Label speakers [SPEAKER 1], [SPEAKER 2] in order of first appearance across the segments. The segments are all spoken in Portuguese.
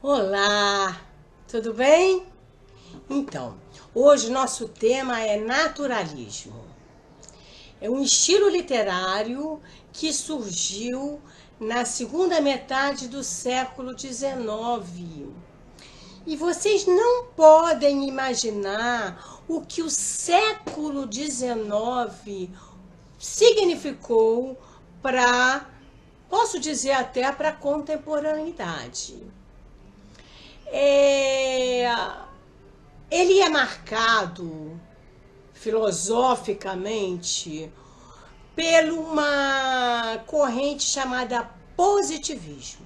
[SPEAKER 1] Olá, tudo bem? Então, hoje nosso tema é naturalismo. É um estilo literário que surgiu na segunda metade do século XIX. E vocês não podem imaginar o que o século XIX significou para, posso dizer até para a contemporaneidade. Ele é marcado filosoficamente por uma corrente chamada positivismo.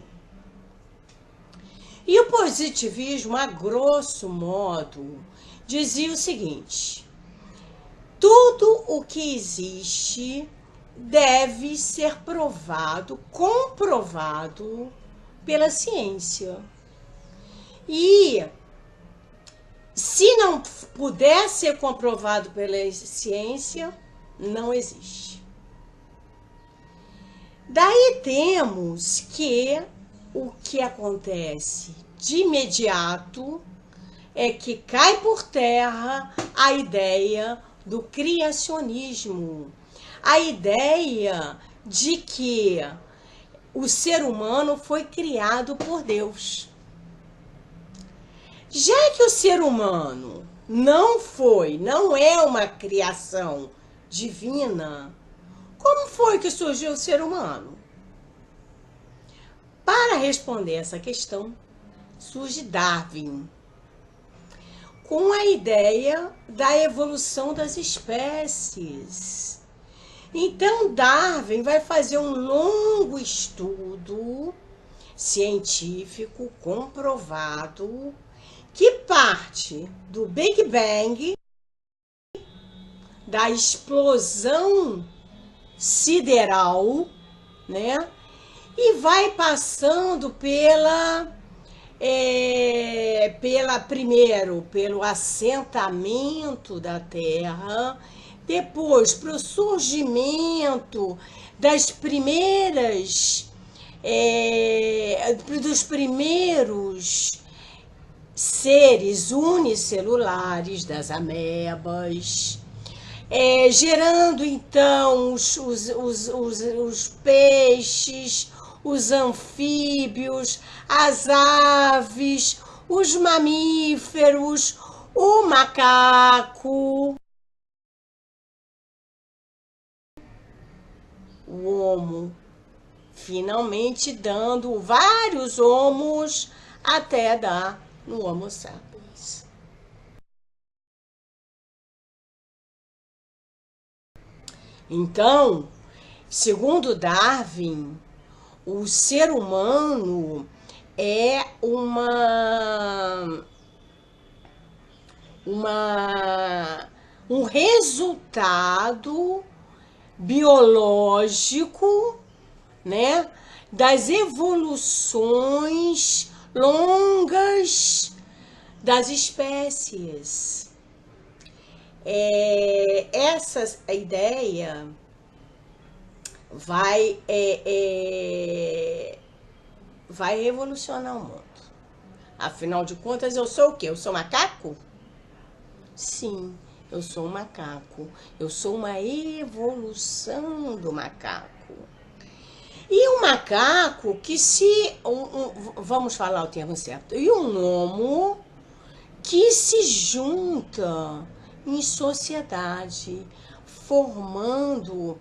[SPEAKER 1] E o positivismo, a grosso modo, dizia o seguinte: tudo o que existe deve ser provado, comprovado pela ciência. E se não puder ser comprovado pela ciência, não existe. Daí temos que o que acontece de imediato é que cai por terra a ideia do criacionismo, a ideia de que o ser humano foi criado por Deus. Já que o ser humano não é uma criação divina, como foi que surgiu o ser humano? Para responder essa questão, surge Darwin, com a ideia da evolução das espécies. Então, Darwin vai fazer um longo estudo científico comprovado que parte do Big Bang, da explosão sideral, né? E vai passando primeiro pelo assentamento da Terra, depois para o surgimento das dos primeiros seres unicelulares, das amebas, gerando então os peixes, os anfíbios, as aves, os mamíferos, o macaco, o homo, finalmente dando vários homos até dar no Homo sapiens. Então, segundo Darwin, o ser humano é um resultado biológico, né, das evoluções longas das espécies. Essa ideia vai revolucionar o mundo. Afinal de contas, eu sou o quê? Eu sou macaco? Sim, eu sou um macaco. Eu sou uma evolução do macaco. E um macaco que vamos falar o termo certo, e um homo que se junta em sociedade, formando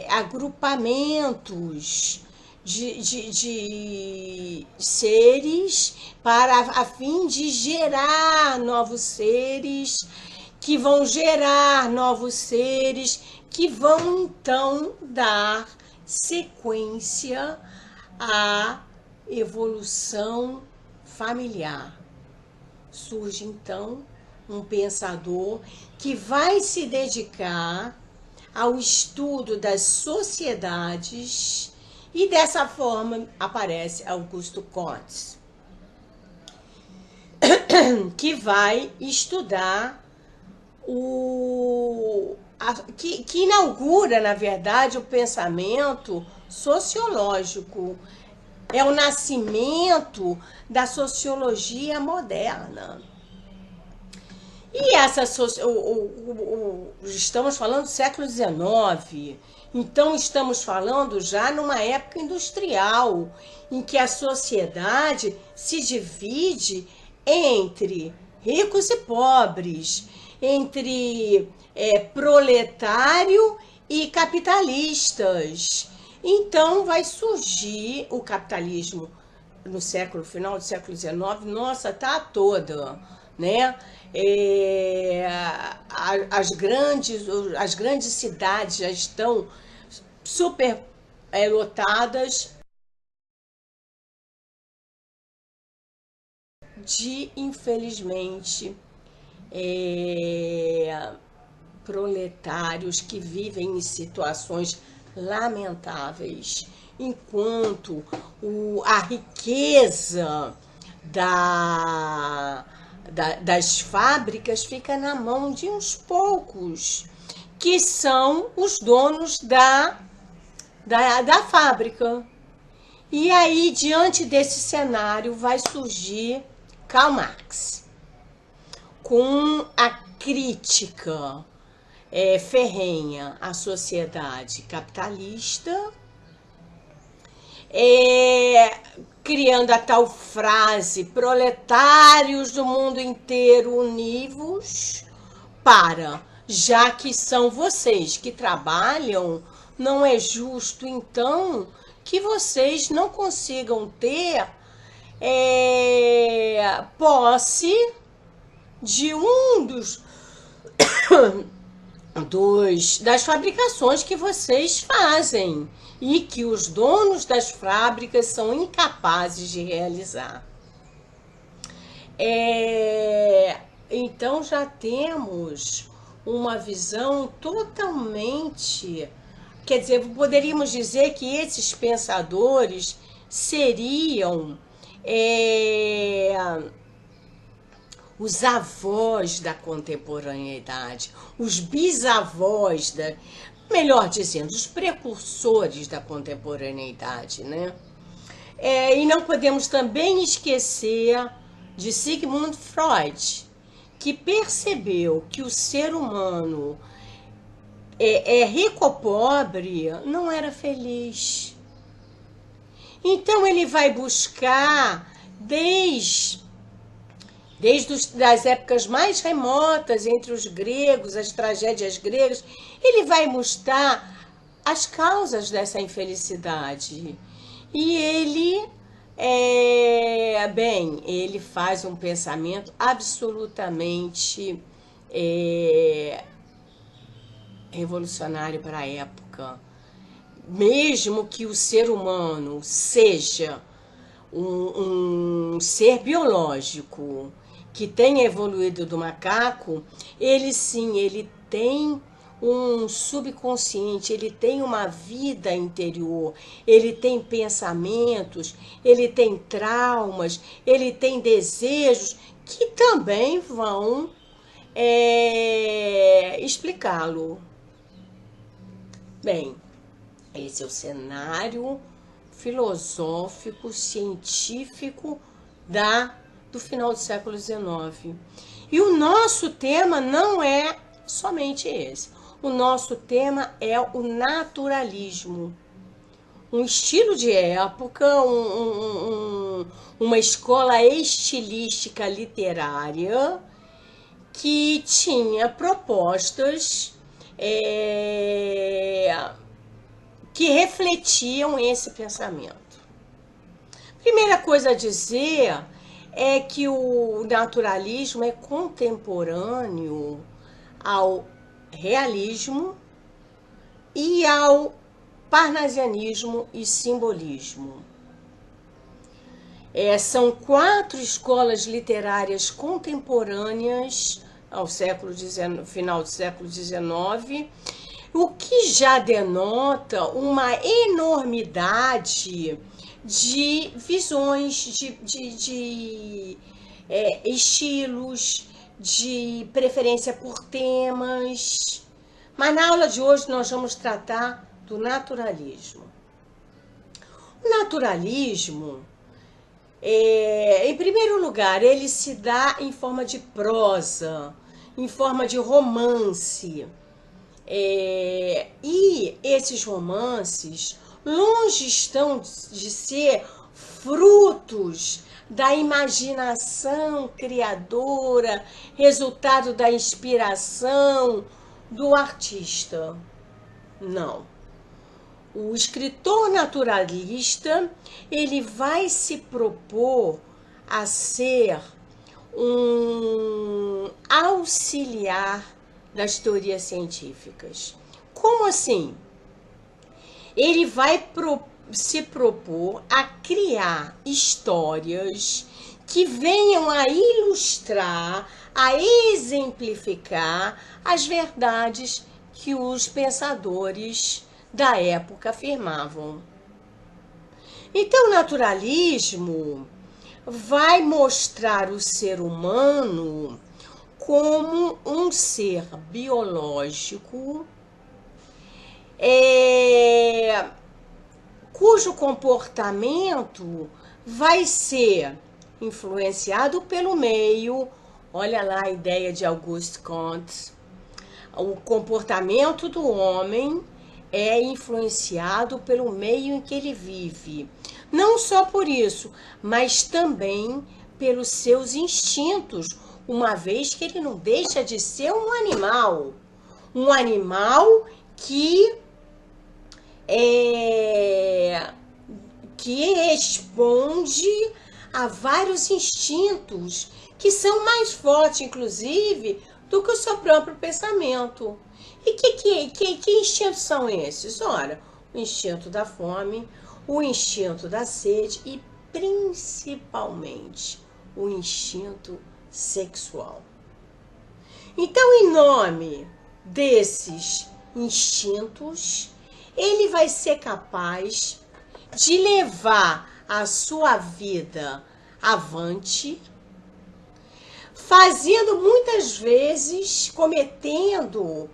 [SPEAKER 1] agrupamentos de seres a fim de gerar novos seres, que vão gerar novos seres, que vão então dar sequência à evolução familiar. Surge então um pensador que vai se dedicar ao estudo das sociedades e dessa forma aparece Augusto Comte, que vai estudar que inaugura, na verdade, o pensamento sociológico É o nascimento da sociologia moderna. E estamos falando do século XIX, então estamos falando já numa época industrial, em que a sociedade se divide entre ricos e pobres, entre proletário e capitalistas. Então vai surgir o capitalismo no final do século XIX, nossa, tá toda, né? As grandes cidades já estão super lotadas de, infelizmente, proletários que vivem em situações lamentáveis, enquanto a riqueza das fábricas fica na mão de uns poucos, que são os donos da fábrica. E aí, diante desse cenário, vai surgir Karl Marx, com a crítica ferrenha à sociedade capitalista, criando a tal frase: proletários do mundo inteiro, univos para, já que são vocês que trabalham, não é justo então que vocês não consigam ter posse de um das fabricações que vocês fazem e que os donos das fábricas são incapazes de realizar. Então já temos uma visão totalmente, quer dizer, poderíamos dizer que esses pensadores seriam os avós da contemporaneidade, os bisavós melhor dizendo, os precursores da contemporaneidade, né? E não podemos também esquecer de Sigmund Freud, que percebeu que o ser humano rico ou pobre não era feliz. Então ele vai buscar desde as épocas mais remotas, entre os gregos, as tragédias gregas, ele vai mostrar as causas dessa infelicidade. E ele faz um pensamento absolutamente revolucionário para a época. Mesmo que o ser humano seja um ser biológico que tenha evoluído do macaco, ele tem um subconsciente, ele tem uma vida interior, ele tem pensamentos, ele tem traumas, ele tem desejos que também vão explicá-lo. Bem, esse é o cenário filosófico, científico do final do século XIX. E o nosso tema não é somente esse. O nosso tema é o naturalismo. Um estilo de época, uma escola estilística literária que tinha propostas que refletiam esse pensamento. Primeira coisa a dizer é que o naturalismo é contemporâneo ao realismo e ao parnasianismo e simbolismo. São 4 escolas literárias contemporâneas ao final do século XIX, o que já denota uma enormidade de visões, de estilos, de preferência por temas. Mas na aula de hoje nós vamos tratar do naturalismo. O naturalismo, em primeiro lugar, ele se dá em forma de prosa, em forma de romance. E esses romances, longe estão de ser frutos da imaginação criadora, resultado da inspiração do artista. Não. O escritor naturalista, ele vai se propor a ser um auxiliar das teorias científicas. Como assim? Ele vai se propor a criar histórias que venham a ilustrar, a exemplificar as verdades que os pensadores da época afirmavam. Então, o naturalismo vai mostrar o ser humano como um ser biológico cujo comportamento vai ser influenciado pelo meio. Olha lá a ideia de Auguste Comte. O comportamento do homem é influenciado pelo meio em que ele vive. Não só por isso, mas também pelos seus instintos, uma vez que ele não deixa de ser um animal. Um animal que responde a vários instintos que são mais fortes, inclusive, do que o seu próprio pensamento. E que instintos são esses? Ora, o instinto da fome, o instinto da sede e, principalmente, o instinto sexual. Então, em nome desses instintos, ele vai ser capaz de levar a sua vida avante, fazendo muitas vezes, cometendo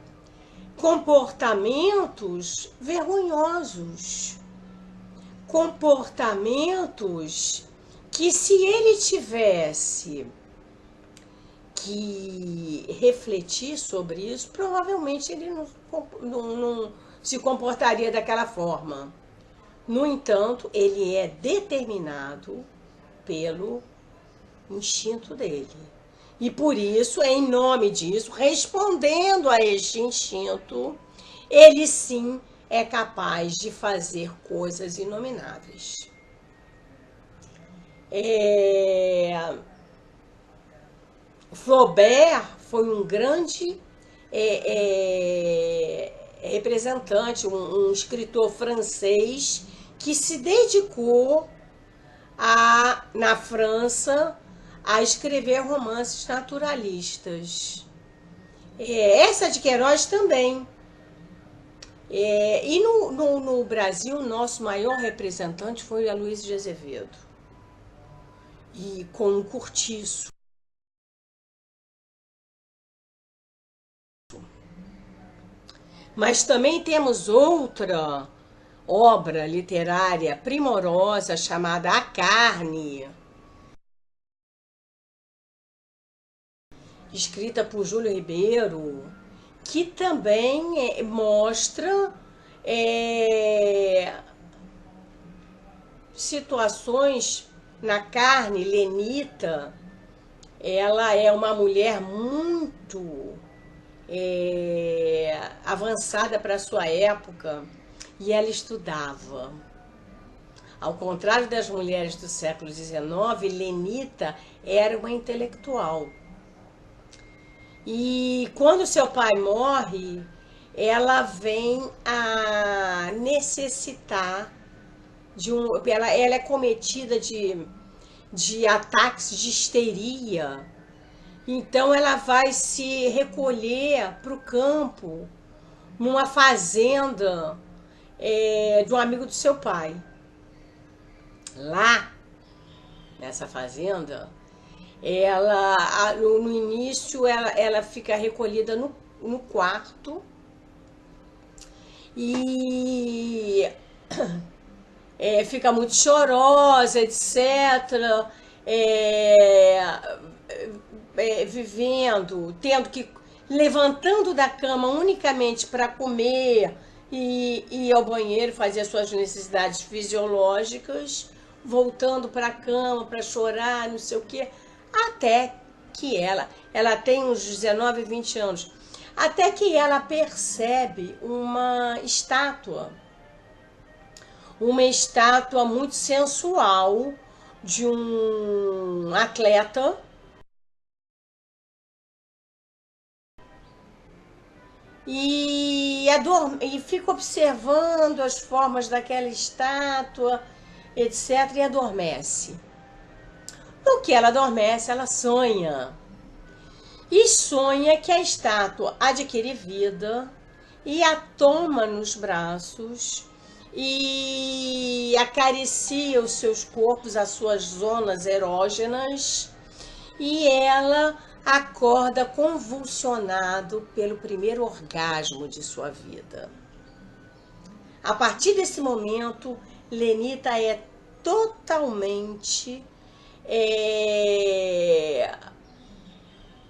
[SPEAKER 1] comportamentos vergonhosos, comportamentos que, se ele tivesse que refletir sobre isso, provavelmente ele não se comportaria daquela forma. No entanto, ele é determinado pelo instinto dele. E por isso, em nome disso, respondendo a este instinto, ele sim é capaz de fazer coisas inomináveis. Flaubert foi um grande representante, um escritor francês que se dedicou na França a escrever romances naturalistas. Essa de Queiroz também. E no Brasil, nosso maior representante foi a Luísa de Azevedo. E com um Cortiço. Mas também temos outra obra literária primorosa chamada A Carne, escrita por Júlio Ribeiro, que também mostra situações na carne. Lenita, ela é uma mulher muito avançada para a sua época, e ela estudava. Ao contrário das mulheres do século XIX, Lenita era uma intelectual. E quando seu pai morre, ela vem a necessitar de ela é cometida de ataques de histeria. Então ela vai se recolher para o campo, numa fazenda de um amigo do seu pai. Lá, nessa fazenda, no início ela fica recolhida no quarto, e fica muito chorosa, etc. Vivendo, tendo que levantando da cama unicamente para comer e ir ao banheiro, fazer as suas necessidades fisiológicas, voltando para a cama para chorar, não sei o quê, até que ela tem uns 19, 20 anos, até que ela percebe uma estátua muito sensual de um atleta. E fica observando as formas daquela estátua, etc. E adormece. No que ela adormece, ela sonha. E sonha que a estátua adquire vida e a toma nos braços e acaricia os seus corpos, as suas zonas erógenas, e ela acorda convulsionado pelo primeiro orgasmo de sua vida. A partir desse momento, Lenita é totalmente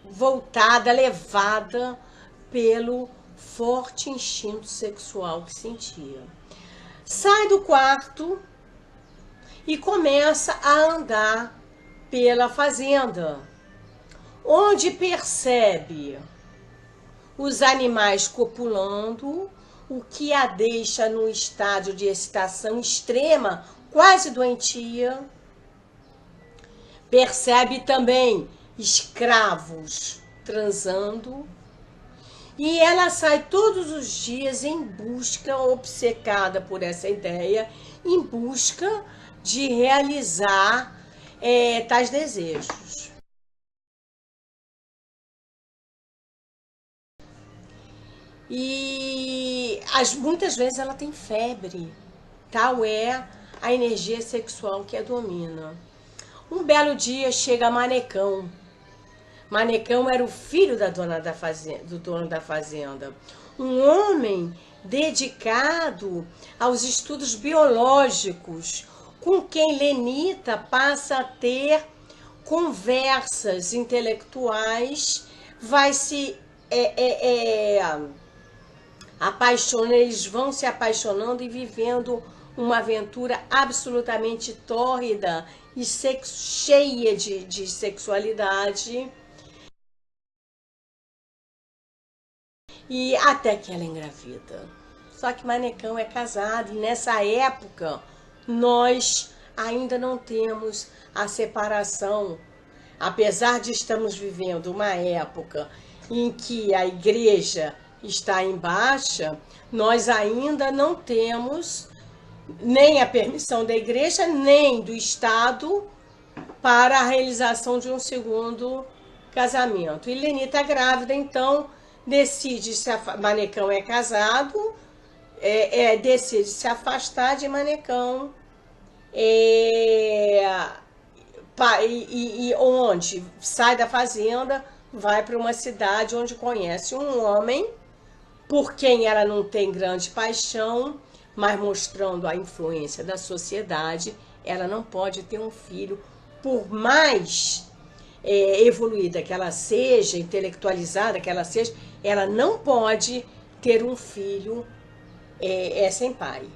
[SPEAKER 1] voltada, levada pelo forte instinto sexual que sentia. Sai do quarto e começa a andar pela fazenda, onde percebe os animais copulando, o que a deixa num estádio de excitação extrema, quase doentia. Percebe também escravos transando. E ela sai todos os dias em busca, obcecada por essa ideia, em busca de realizar tais desejos. E muitas vezes ela tem febre, tal é a energia sexual que a domina. Um belo dia chega Manecão. Manecão era o filho da dona da fazenda, do dono da fazenda. Um homem dedicado aos estudos biológicos, com quem Lenita passa a ter conversas intelectuais, vai se apaixonando, eles vão se apaixonando e vivendo uma aventura absolutamente tórrida e cheia de sexualidade. E até que ela engravida. Só que Manecão é casado e nessa época nós ainda não temos a separação. Apesar de estarmos vivendo uma época em que a igreja está em baixa, nós ainda não temos nem a permissão da igreja, nem do Estado para a realização de um segundo casamento. E Lenita grávida, então, decide Manecão é casado, decide se afastar de Manecão, onde sai da fazenda, vai para uma cidade onde conhece um homem por quem ela não tem grande paixão, mas mostrando a influência da sociedade, ela não pode ter um filho, por mais evoluída que ela seja, intelectualizada que ela seja, ela não pode ter um filho sem pai.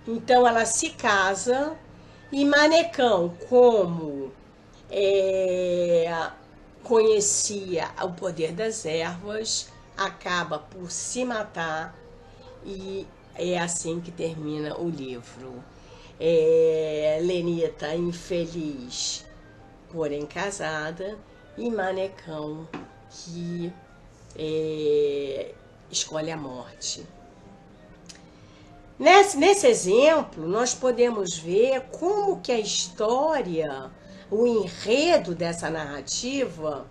[SPEAKER 1] Então ela se casa e Manecão, como conhecia o poder das ervas, acaba por se matar e é assim que termina o livro. Lenita infeliz, porém casada, e Manecão que escolhe a morte. Nesse exemplo, nós podemos ver como que a história, o enredo dessa narrativa,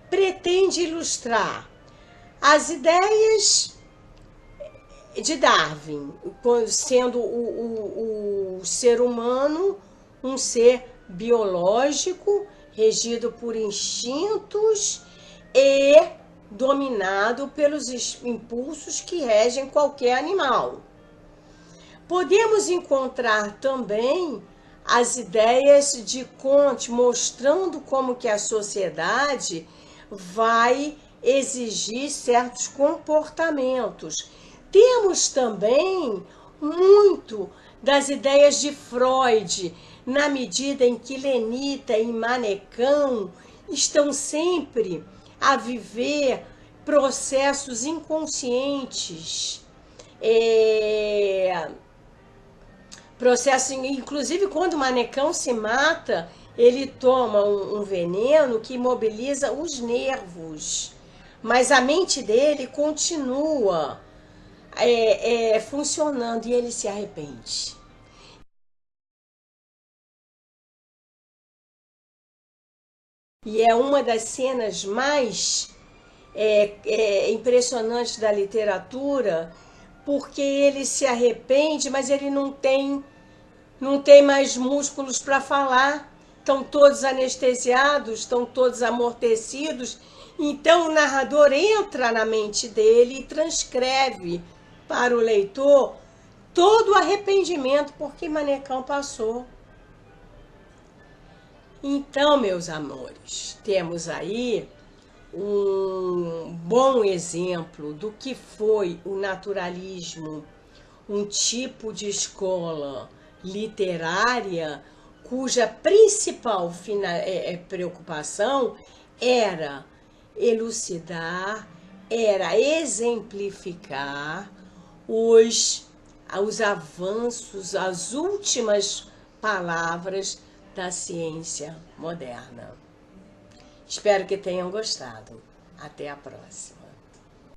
[SPEAKER 1] pretende ilustrar as ideias de Darwin, sendo o ser humano um ser biológico, regido por instintos e dominado pelos impulsos que regem qualquer animal. Podemos encontrar também as ideias de Comte mostrando como que a sociedade vai exigir certos comportamentos. Temos também muito das ideias de Freud, na medida em que Lenita e Manecão estão sempre a viver processos inconscientes, inclusive quando o Manecão se mata, ele toma um veneno que imobiliza os nervos, mas a mente dele continua funcionando e ele se arrepende. E é uma das cenas mais impressionantes da literatura, porque ele se arrepende, mas ele não tem mais músculos para falar. Estão todos anestesiados, estão todos amortecidos. Então o narrador entra na mente dele e transcreve para o leitor todo o arrependimento porque Manecão passou. Então, meus amores, temos aí um bom exemplo do que foi o naturalismo, um tipo de escola literária cuja principal preocupação era elucidar, era exemplificar os avanços, as últimas palavras da ciência moderna. Espero que tenham gostado. Até a próxima.